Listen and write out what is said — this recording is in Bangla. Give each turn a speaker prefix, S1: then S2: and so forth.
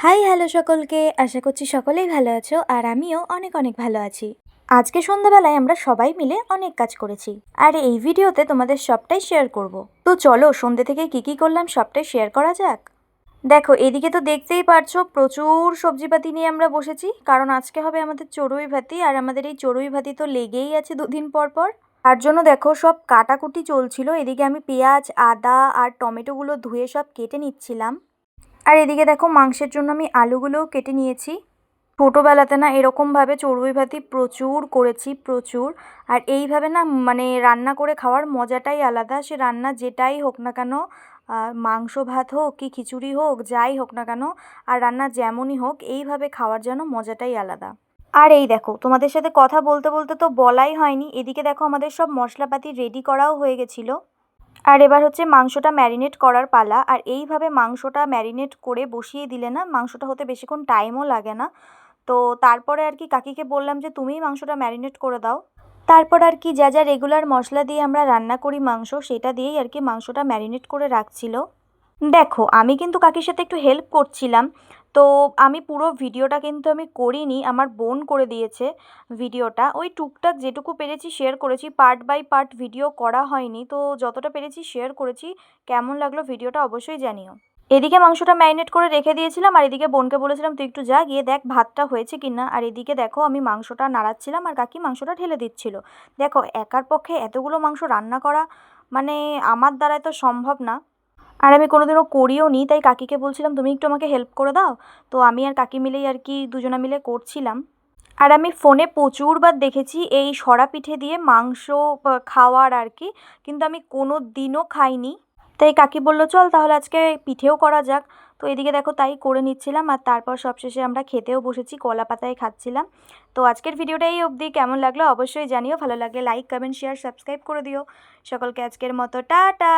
S1: হাই হ্যালো সকলকে, আশা করছি সকলেই ভালো আছো আর আমিও অনেক অনেক ভালো আছি। আজকে সন্ধ্যাবেলায় আমরা সবাই মিলে অনেক কাজ করেছি আর এই ভিডিওতে তোমাদের সবটাই শেয়ার করব। তো চলো সন্ধ্যে থেকে কি করলাম সবটাই শেয়ার করা যাক। দেখো এদিকে তো দেখতেই পারছো প্রচুর সবজিপাতি নিয়ে আমরা বসেছি, কারণ আজকে হবে আমাদের চড়ুই ভাতি আর আমাদের এই চড়ুই ভাতি তো লেগেই আছে দুদিন পর পর। তার জন্য দেখো সব কাটাকুটি চলছিল, এদিকে আমি পেঁয়াজ আদা আর টমেটোগুলো ধুয়ে সব কেটে নিচ্ছিলাম। আর এদিকে দেখো মাংসের জন্য আমি আলুগুলোও কেটে নিয়েছি। ছোটোবেলাতে না এরকমভাবে চড়ুই ভাতি প্রচুর করেছি, প্রচুর। আর এইভাবে না মানে রান্না করে খাওয়ার মজাটাই আলাদা, সে রান্না যেটাই হোক না কেন, মাংস ভাত হোক কি খিচুড়ি হোক যাই হোক না কেন, আর রান্না যেমনই হোক এইভাবে খাওয়ার যেন মজাটাই আলাদা। আর এই দেখো তোমাদের সাথে কথা বলতে বলতে তো বলাই হয়নি, এদিকে দেখো আমাদের সব মশলাপাতি রেডি করাও হয়ে গেছিলো। আর এবার হচ্ছে মাংসটা ম্যারিনেট করার পালা। আর এইভাবে মাংসটা ম্যারিনেট করে বসিয়ে দিলে না মাংসটা হতে বেশিক্ষণ টাইমও লাগে না। তো তারপরে আর কি কাকিকে বললাম যে তুমিই মাংসটা ম্যারিনেট করে দাও। তারপর আর কি যা যা রেগুলার মশলা দিয়ে আমরা রান্না করি মাংস, সেটা দিয়েই আর কি মাংসটা ম্যারিনেট করে রাখছিল। দেখো আমি কিন্তু কাকির সাথে একটু হেল্প করছিলাম। তো আমি পুরো ভিডিওটা কিন্তু আমি করিনি, আমার বোন করে দিয়েছে ভিডিওটা। ওই টুকটাক যেটুকু পেরেছি শেয়ার করেছি, পার্ট বাই পার্ট ভিডিও করা হয়নি, তো যতটা পেরেছি শেয়ার করেছি। কেমন লাগলো ভিডিওটা অবশ্যই জানিও। এদিকে মাংসটা ম্যারিনেট করে রেখে দিয়েছিলাম আর এদিকে বোনকে বলেছিলাম তুই একটু যা গিয়ে দেখ ভাতটা হয়েছে কিনা। আর এদিকে দেখো আমি মাংসটা নাড়াচ্ছিলাম আর কাকি মাংসটা ঢেলে দিচ্ছিল। দেখো একার পক্ষে এতগুলো মাংস রান্না করা মানে আমার দ্বারায় তো সম্ভব না। আর আমি কোনোদিনও করিও নি, তাই কাকিকে বলছিলাম তুমি একটু আমাকে হেল্প করে দাও। তো আমি আর কাকি মিলেই আর কি দুজনা মিলে করছিলাম। আর আমি ফোনে প্রচুরবার দেখেছি এই সরা পিঠে দিয়ে মাংস খাওয়ার আর কি, কিন্তু আমি কোনো দিনও খাইনি। তাই কাকি বললো চল তাহলে আজকে পিঠেও করা যাক। তো এদিকে দেখো তাই করে নিচ্ছিলাম আর তারপর সবশেষে আমরা খেতেও বসেছি, কলা পাতায় খাচ্ছিলাম। তো আজকের ভিডিওটা এই অবধি, কেমন লাগলো অবশ্যই জানিও, ভালো লাগলে লাইক কমেন্ট শেয়ার সাবস্ক্রাইব করে দিও। সকলকে আজকের মতো টাটা।